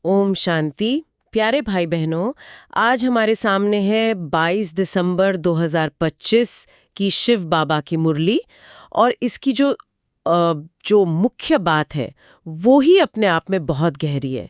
ओम शांति। प्यारे भाई बहनों, आज हमारे सामने है 22 दिसंबर 2025 की शिव बाबा की मुरली। और इसकी जो मुख्य बात है वो ही अपने आप में बहुत गहरी है।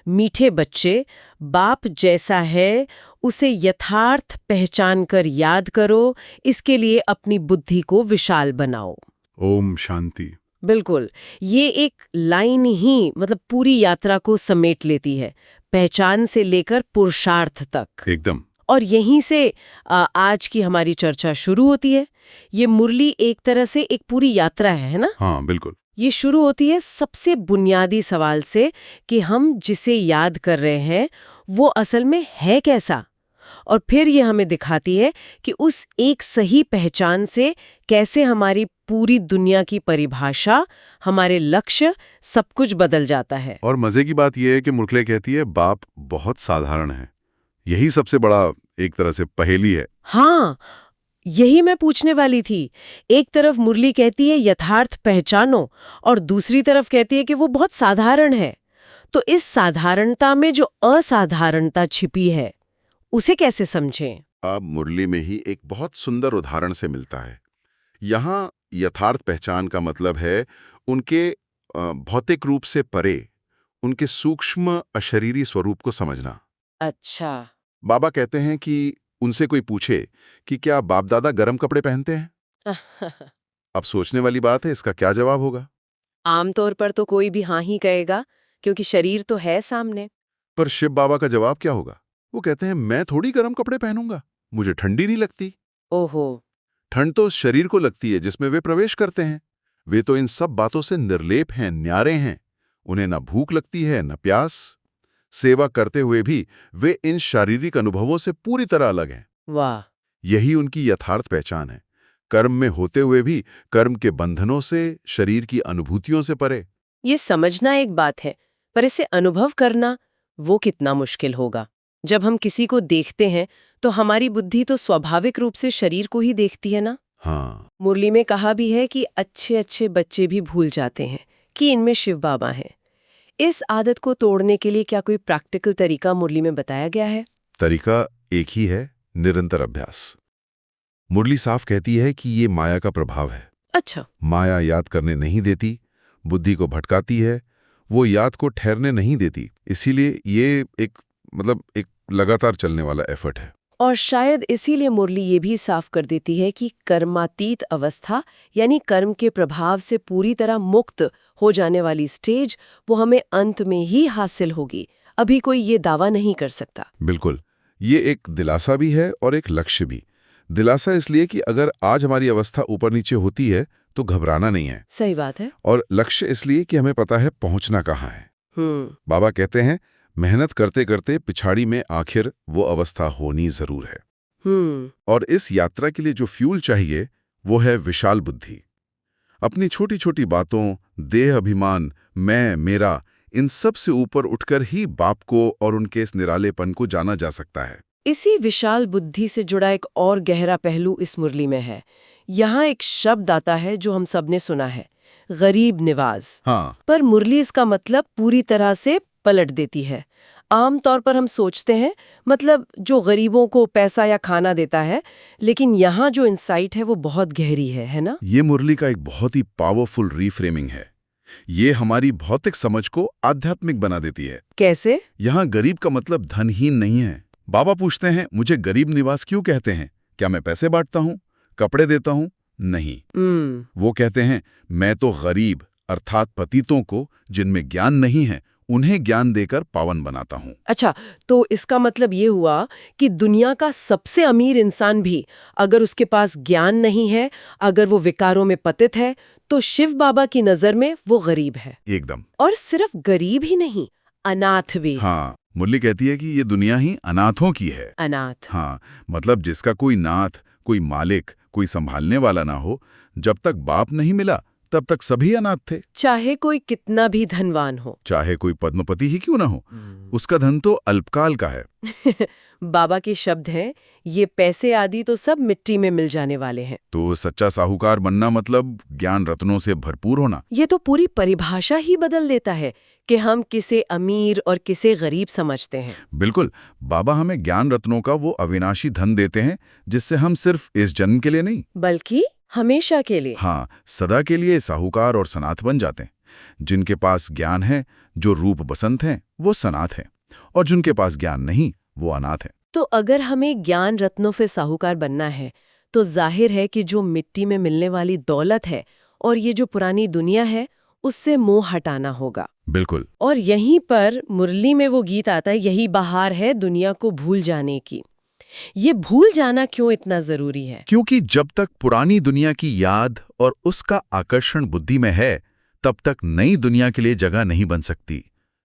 मीठे बच्चे, बाप जैसा है उसे यथार्थ पहचान कर याद करो, इसके लिए अपनी बुद्धि को विशाल बनाओ। ओम शांति। बिल्कुल, ये एक लाइन ही पूरी यात्रा को समेट लेती है, पहचान से लेकर पुरुषार्थ तक। एकदम। और यहीं से आज की हमारी चर्चा शुरू होती है। ये मुरली एक तरह से एक पूरी यात्रा है ना? हाँ, बिल्कुल। ये शुरू होती है सबसे बुनियादी सवाल से कि हम जिसे याद कर रहे हैं वो असल में है कैसा। और फिर ये हमें दिखाती है कि उस एक सही पहचान से कैसे हमारी पूरी दुनिया की परिभाषा, हमारे लक्ष्य, सब कुछ बदल जाता है। और मजे की बात यह है कि मुरली कहती है बाप बहुत साधारण है। यही सबसे बड़ा एक तरह से पहेली है। हाँ, यही मैं पूछने वाली थी। एक तरफ मुरली कहती है यथार्थ पहचानो, और दूसरी तरफ कहती है कि वो बहुत साधारण है। तो इस साधारणता में जो असाधारणता छिपी है उसे कैसे समझें? अब मुरली में ही एक बहुत सुंदर उदाहरण से मिलता है। यहाँ यथार्थ पहचान का मतलब है उनके भौतिक रूप से परे, उनके सूक्ष्म अशरीरी स्वरूप को समझना। अच्छा। बाबा कहते हैं कि उनसे कोई पूछे कि क्या बाप दादा गर्म कपड़े पहनते हैं? अब सोचने वाली बात है, इसका क्या जवाब होगा? आमतौर पर तो कोई भी हाँ ही कहेगा, क्योंकि शरीर तो है सामने। पर शिव बाबा का जवाब क्या होगा? वो कहते हैं मैं थोड़ी गर्म कपड़े पहनूंगा, मुझे ठंडी नहीं लगती। ओहो। ठंड तो उस शरीर को लगती है जिसमें वे प्रवेश करते हैं। वे तो इन सब बातों से निर्लेप हैं, न्यारे हैं। उन्हें न भूख लगती है न प्यास। सेवा करते हुए भी वे इन शारीरिक अनुभवों से पूरी तरह अलग हैं। वाह। यही उनकी यथार्थ पहचान है। कर्म में होते हुए भी कर्म के बंधनों से, शरीर की अनुभूतियों से परे। ये समझना एक बात है, पर इसे अनुभव करना वो कितना मुश्किल होगा। जब हम किसी को देखते हैं तो हमारी बुद्धि तो स्वाभाविक रूप से शरीर को ही देखती है ना। हाँ, मुरली में कहा भी है कि अच्छे अच्छे बच्चे भी भूल जाते हैं कि इनमें शिव बाबा हैं। इस आदत को तोड़ने के लिए क्या कोई प्रैक्टिकल तरीका मुरली में बताया गया है? तरीका एक ही है, निरंतर अभ्यास। मुरली साफ कहती है कि ये माया का प्रभाव है। अच्छा। माया याद करने नहीं देती, बुद्धि को भटकाती है, वो याद को ठहरने नहीं देती। इसीलिए ये एक लगातार चलने वाला एफर्ट है। और शायद इसीलिए मुरली ये भी साफ कर देती है कि कर्मातीत अवस्था, यानी कर्म के प्रभाव से पूरी तरह मुक्त हो जाने वाली स्टेज, वो हमें अंत में ही हासिल होगी। अभी कोई ये दावा नहीं कर सकता। बिल्कुल, ये एक दिलासा भी है और एक लक्ष्य भी। दिलासा इसलिए कि अगर आज हमारी अवस्था ऊपर नीचे होती है तो घबराना नहीं है। सही बात है। और लक्ष्य इसलिए कि हमें पता है पहुंचना कहाँ है। बाबा कहते हैं मेहनत करते करते पिछाड़ी में आखिर वो अवस्था होनी जरूर है। और इस यात्रा के लिए जो फ्यूल चाहिए वो है विशाल बुद्धि। अपनी छोटी छोटी बातों, देह अभिमान, मैं, मेरा, इन सब से ऊपर उठकर ही बाप को और उनके इस निरालेपन को जाना जा सकता है। इसी विशाल बुद्धि से जुड़ा एक और गहरा पहलू इस मुरली में है। यहाँ एक शब्द आता है जो हम सबने सुना है, गरीब निवाज। हाँ, पर मुरली इसका मतलब पूरी तरह से पलट देती है। आमतौर पर हम सोचते हैं जो गरीबों को पैसा या खाना देता है, लेकिन यहाँ जो इंसाइट है वो बहुत गहरी है ना? ये मुरली का एक बहुत ही पावरफुल रीफ्रेमिंग है। ये हमारी भौतिक समझ को आध्यात्मिक बना देती है। कैसे? यहाँ गरीब का मतलब धनहीन नहीं है। बाबा पूछते हैं मुझे गरीब निवास क्यों कहते हैं? क्या मैं पैसे बांटता हूँ, कपड़े देता हूँ? नहीं। वो कहते हैं मैं तो गरीब अर्थात पतितों को जिनमें ज्ञान नहीं है उन्हें ज्ञान देकर पावन बनाता हूँ। अच्छा, तो इसका मतलब ये हुआ कि दुनिया का सबसे अमीर इंसान भी अगर उसके पास ज्ञान नहीं है, अगर वो विकारों में पतित है, तो शिव बाबा की नजर में वो गरीब है। एकदम। और सिर्फ गरीब ही नहीं, अनाथ भी। हाँ, मुरली कहती है कि ये दुनिया ही अनाथों की है। अनाथ। हाँ, मतलब जिसका कोई नाथ, कोई मालिक, कोई संभालने वाला ना हो। जब तक बाप नहीं मिला तब तक सभी अनाथ थे। चाहे कोई कितना भी धनवान हो, चाहे कोई पद्मपति ही क्यों ना हो, उसका धन तो अल्पकाल का है। बाबा के शब्द हैं, ये पैसे आदि तो सब मिट्टी में मिल जाने वाले हैं। तो सच्चा साहूकार बनना मतलब ज्ञान रत्नों से भरपूर होना। ये तो पूरी परिभाषा ही बदल देता है कि हम किसे अमीर और किसे गरीब समझते हैं। बिल्कुल, बाबा हमें ज्ञान रत्नों का वो अविनाशी धन देते हैं जिससे हम सिर्फ इस जन्म के लिए नहीं बल्कि हमेशा के लिए। हाँ, सदा के लिए साहूकार और सनाथ बन जाते हैं। जिनके पास ज्ञान है, जो रूप बसंत हैं, वो सनाथ हैं, और जिनके पास ज्ञान नहीं, वो अनाथ हैं। तो अगर हमें ज्ञान रत्नों से साहूकार बनना है तो जाहिर है कि जो मिट्टी में मिलने वाली दौलत है और ये जो पुरानी दुनिया है उससे मोह हटाना होगा। बिल्कुल। और यहीं पर मुरली में वो गीत आता है, यही बहार है दुनिया को भूल जाने की। ये भूल जाना क्यों इतना जरूरी है? क्योंकि जब तक पुरानी दुनिया की याद और उसका आकर्षण बुद्धि में है, तब तक नई दुनिया के लिए जगह नहीं बन सकती।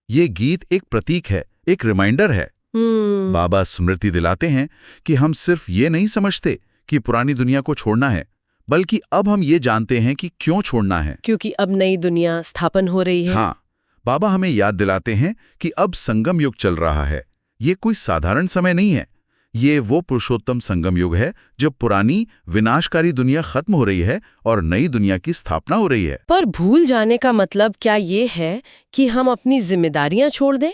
ये गीत एक प्रतीक है, एक रिमाइंडर है। बाबा स्मृति दिलाते हैं कि हम सिर्फ ये नहीं समझते कि पुरानी दुनिया को छोड़ना है, बल्कि अब हम ये जानते हैं कि क्यों छोड़ना है। क्योंकि अब नई दुनिया स्थापन हो रही है। हाँ, बाबा हमें याद दिलाते हैं कि अब संगम युग चल रहा है। ये कोई साधारण समय नहीं है। ये वो पुरुषोत्तम संगम युग है जब पुरानी विनाशकारी दुनिया खत्म हो रही है और नई दुनिया की स्थापना हो रही है। पर भूल जाने का मतलब क्या ये है कि हम अपनी जिम्मेदारियां छोड़ दें,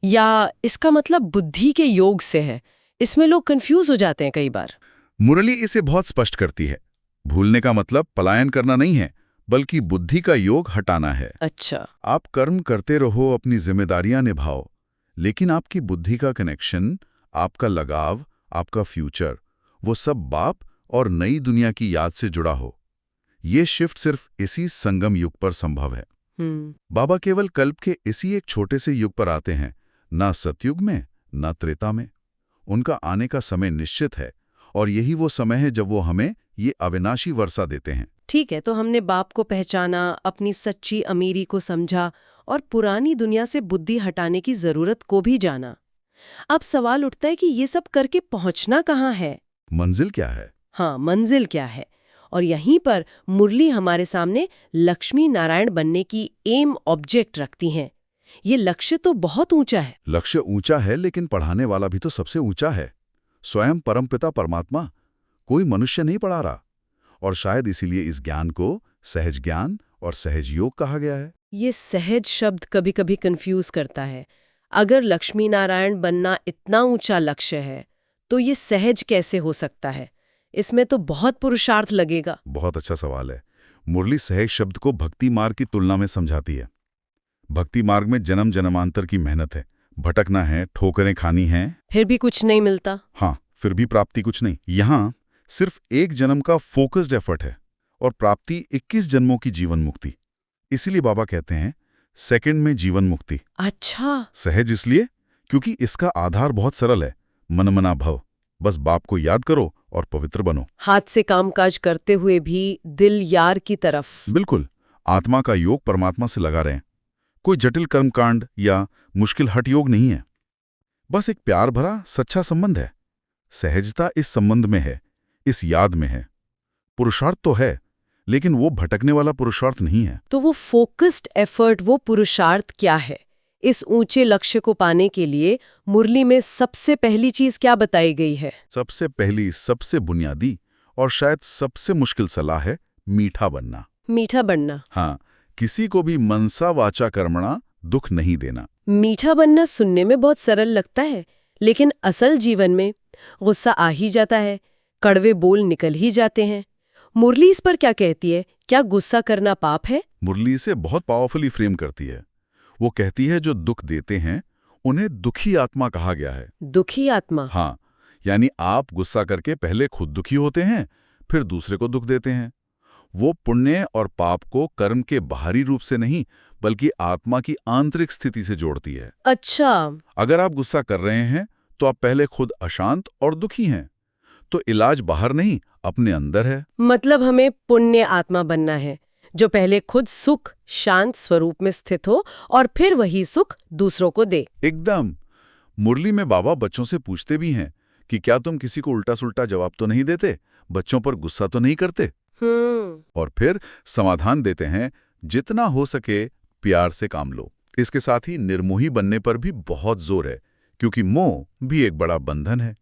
या इसका मतलब बुद्धि के योग से है? इसमें लोग कंफ्यूज हो जाते हैं कई बार। मुरली इसे बहुत स्पष्ट करती है। भूलने का मतलब पलायन करना नहीं है, बल्कि बुद्धि का योग हटाना है। अच्छा। आप कर्म करते रहो, अपनी जिम्मेदारियां निभाओ, लेकिन आपकी बुद्धि का कनेक्शन, आपका लगाव, आपका फ्यूचर, वो सब बाप और नई दुनिया की याद से जुड़ा हो। ये शिफ्ट सिर्फ इसी संगम युग पर संभव है। बाबा केवल कल्प के इसी एक छोटे से युग पर आते हैं, ना सतयुग में, ना त्रेता में। उनका आने का समय निश्चित है, और यही वो समय है जब वो हमें ये अविनाशी वर्षा देते हैं। ठीक है, तो हमने बाप को पहचाना, अपनी सच्ची अमीरी को समझा और पुरानी दुनिया से बुद्धि हटाने की जरूरत को भी जाना। अब सवाल उठता है कि ये सब करके पहुंचना कहाँ है? मंजिल क्या है? हाँ, मंजिल क्या है? और यहीं पर मुरली हमारे सामने लक्ष्मी नारायण बनने की एम ऑब्जेक्ट रखती हैं। ये लक्ष्य तो बहुत ऊंचा है। लक्ष्य ऊंचा है, लेकिन पढ़ाने वाला भी तो सबसे ऊंचा है। स्वयं परमपिता परमात्मा, कोई मनुष्य नहीं पढ़ा रहा। और शायद इसीलिए इस ज्ञान को सहज ज्ञान और सहज योग कहा गया है। ये सहज शब्द कभी कभी कंफ्यूज करता है। अगर लक्ष्मी नारायण बनना इतना ऊंचा लक्ष्य है तो ये सहज कैसे हो सकता है? इसमें तो बहुत पुरुषार्थ लगेगा। बहुत अच्छा सवाल है। मुरली सहज शब्द को भक्ति मार्ग की तुलना में समझाती है। भक्ति मार्ग में जन्म जन्मांतर की मेहनत है, भटकना है, ठोकरें खानी हैं, फिर भी कुछ नहीं मिलता। हाँ, फिर भी प्राप्ति कुछ नहीं। यहाँ सिर्फ एक जन्म का फोकस्ड एफर्ट है और प्राप्ति 21 जन्मों की जीवन मुक्ति। इसीलिए बाबा कहते हैं सेकंड में जीवन मुक्ति। अच्छा। सहज इसलिए क्योंकि इसका आधार बहुत सरल है, मनमना भव। बस बाप को याद करो और पवित्र बनो। हाथ से कामकाज करते हुए भी दिल यार की तरफ। बिल्कुल, आत्मा का योग परमात्मा से लगा रहें। कोई जटिल कर्मकांड या मुश्किल हठ योग नहीं है, बस एक प्यार भरा सच्चा संबंध है। सहजता इस संबंध में है, इस याद में है। पुरुषार्थ तो है, लेकिन वो भटकने वाला पुरुषार्थ नहीं है। तो वो फोकस्ड एफर्ट, वो पुरुषार्थ क्या है? इस ऊंचे लक्ष्य को पाने के लिए मुरली में सबसे पहली चीज क्या बताई गई है? सबसे पहली, सबसे बुनियादी और शायद सबसे मुश्किल सलाह है मीठा बनना। मीठा बनना? हाँ, किसी को भी मनसा वाचा कर्मणा दुख नहीं देना। मीठा बनना सुनने में बहुत सरल लगता है, लेकिन असल जीवन में गुस्सा आ ही जाता है, कड़वे बोल निकल ही जाते हैं। मुरली इस पर क्या कहती है? क्या गुस्सा करना पाप है? मुरली इसे बहुत पावरफुली फ्रेम करती है। वो कहती है जो दुख देते हैं उन्हें दुखी आत्मा कहा गया है। दुखी आत्मा? हाँ, यानी आप गुस्सा करके पहले खुद दुखी होते हैं, फिर दूसरे को दुख देते हैं। वो पुण्य और पाप को कर्म के बाहरी रूप से नहीं, बल्कि आत्मा की आंतरिक स्थिति से जोड़ती है। अच्छा। अगर आप गुस्सा कर रहे हैं तो आप पहले खुद अशांत और दुखी हैं, तो इलाज बाहर नहीं, अपने अंदर है। मतलब हमें पुण्य आत्मा बनना है, जो पहले खुद सुख शांत स्वरूप में स्थित हो और फिर वही सुख दूसरों को दे। एकदम। मुरली में बाबा बच्चों से पूछते भी हैं कि क्या तुम किसी को उल्टा सुल्टा जवाब तो नहीं देते, बच्चों पर गुस्सा तो नहीं करते। और फिर समाधान देते हैं, जितना हो सके प्यार से काम लो। इसके साथ ही निर्मोही बनने पर भी बहुत जोर है, क्योंकि मोह भी एक बड़ा बंधन है।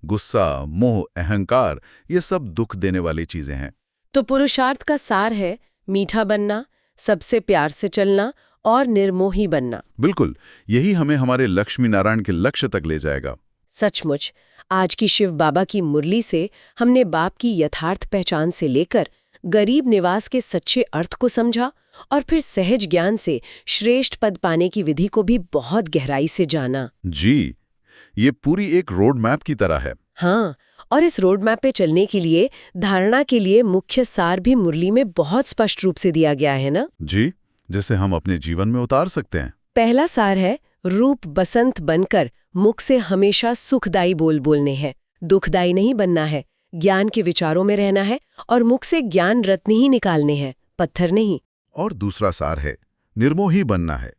गुस्सा, मोह, अहंकार, ये सब दुख देने वाली चीजें हैं। तो पुरुषार्थ का सार है मीठा बनना, सबसे प्यार से चलना और निर्मोही बनना। बिल्कुल, यही हमें हमारे लक्ष्मी नारायण के लक्ष्य तक ले जाएगा। सचमुच, आज की शिव बाबा की मुरली से हमने बाप की यथार्थ पहचान से लेकर गरीब निवास के सच्चे अर्थ को समझा और फिर सहज ज्ञान से श्रेष्ठ पद पाने की विधि को भी बहुत गहराई से जाना। जी, ये पूरी एक रोड मैप की तरह है। हाँ, और इस रोड मैप पे चलने के लिए धारणा के लिए मुख्य सार भी मुरली में बहुत स्पष्ट रूप से दिया गया है ना? जी, जिसे हम अपने जीवन में उतार सकते हैं। पहला सार है रूप बसंत बनकर मुख से हमेशा सुखदायी बोल बोलने हैं, दुखदायी नहीं बनना है, ज्ञान के विचारों में रहना है और मुख से ज्ञान रत्न ही निकालने हैं, पत्थर नहीं। और दूसरा सार है निर्मोही बनना है,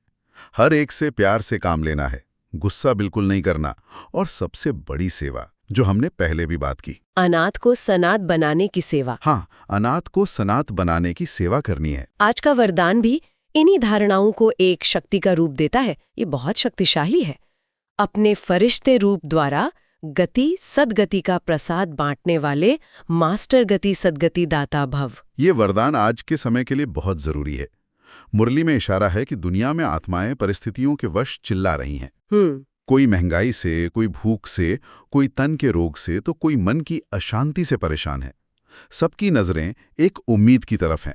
हर एक से प्यार से काम लेना है, गुस्सा बिल्कुल नहीं करना, और सबसे बड़ी सेवा जो हमने पहले भी बात की, अनाथ को सनाथ बनाने की सेवा। हाँ, अनाथ को सनाथ बनाने की सेवा करनी है। आज का वरदान भी इन्हीं धारणाओं को एक शक्ति का रूप देता है। ये बहुत शक्तिशाली है। अपने फरिश्ते रूप द्वारा गति सद्गति का प्रसाद बांटने वाले मास्टर गति सद्गति दाता भव। ये वरदान आज के समय के लिए बहुत जरूरी है। मुरली में इशारा है कि दुनिया में आत्माएं परिस्थितियों के वश चिल्ला रही हैं। कोई महंगाई से, कोई भूख से, कोई तन के रोग से, तो कोई मन की अशांति से परेशान है। सबकी नजरें एक उम्मीद की तरफ हैं।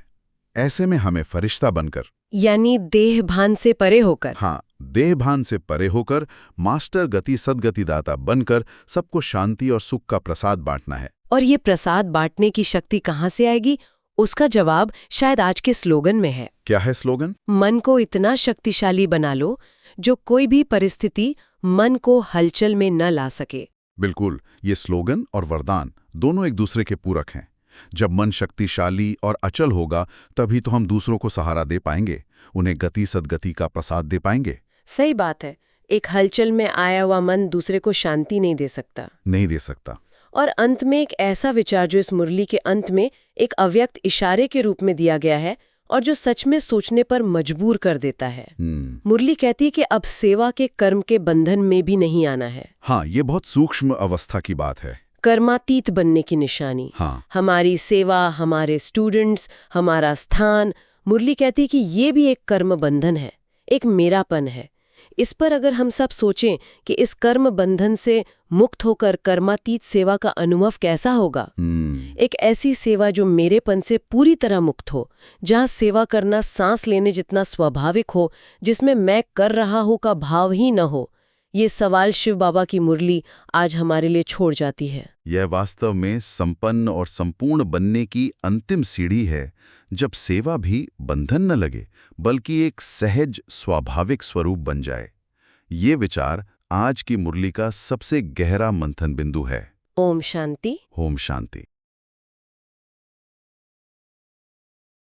ऐसे में हमें फरिश्ता बनकर, यानी देह भान से परे होकर, हाँ, देह भान से परे होकर मास्टर गति सद्गति दाता बनकर सबको शांति और सुख का प्रसाद बांटना है। और ये प्रसाद बांटने की शक्ति कहाँ से आएगी? उसका जवाब शायद आज के स्लोगन में है। क्या है स्लोगन? मन को इतना शक्तिशाली बना लो जो कोई भी परिस्थिति मन को हलचल में न ला सके। बिल्कुल, ये स्लोगन और वरदान दोनों एक दूसरे के पूरक हैं। जब मन शक्तिशाली और अचल होगा तभी तो हम दूसरों को सहारा दे पाएंगे, उन्हें गति सद्गति का प्रसाद दे पाएंगे। सही बात है। एक हलचल में आया हुआ मन दूसरे को शांति नहीं दे सकता। और अंत में एक ऐसा विचार जो इस मुरली के अंत में एक अव्यक्त इशारे के रूप में दिया गया है और जो सच में सोचने पर मजबूर कर देता है। मुरली कहती है कि अब सेवा के कर्म के बंधन में भी नहीं आना है। हाँ, ये बहुत सूक्ष्म अवस्था की बात है। कर्मातीत बनने की निशानी। हाँ। हमारी सेवा, हमारे स्टूडेंट्स, हमारा स्थान, मुरली कहती है कि ये भी एक कर्म बंधन है, एक मेरापन है। इस पर अगर हम सब सोचें कि इस कर्म बंधन से मुक्त होकर कर्मातीत सेवा का अनुभव कैसा होगा, एक ऐसी सेवा जो मेरेपन से पूरी तरह मुक्त हो, जहाँ सेवा करना सांस लेने जितना स्वाभाविक हो, जिसमें मैं कर रहा हूँ का भाव ही न हो, ये सवाल शिव बाबा की मुरली आज हमारे लिए छोड़ जाती है। यह वास्तव में संपन्न और संपूर्ण बनने की अंतिम सीढ़ी है, जब सेवा भी बंधन न लगे बल्कि एक सहज स्वाभाविक स्वरूप बन जाए। ये विचार आज की मुरली का सबसे गहरा मंथन बिंदु है। ओम शांति। ओम शांति।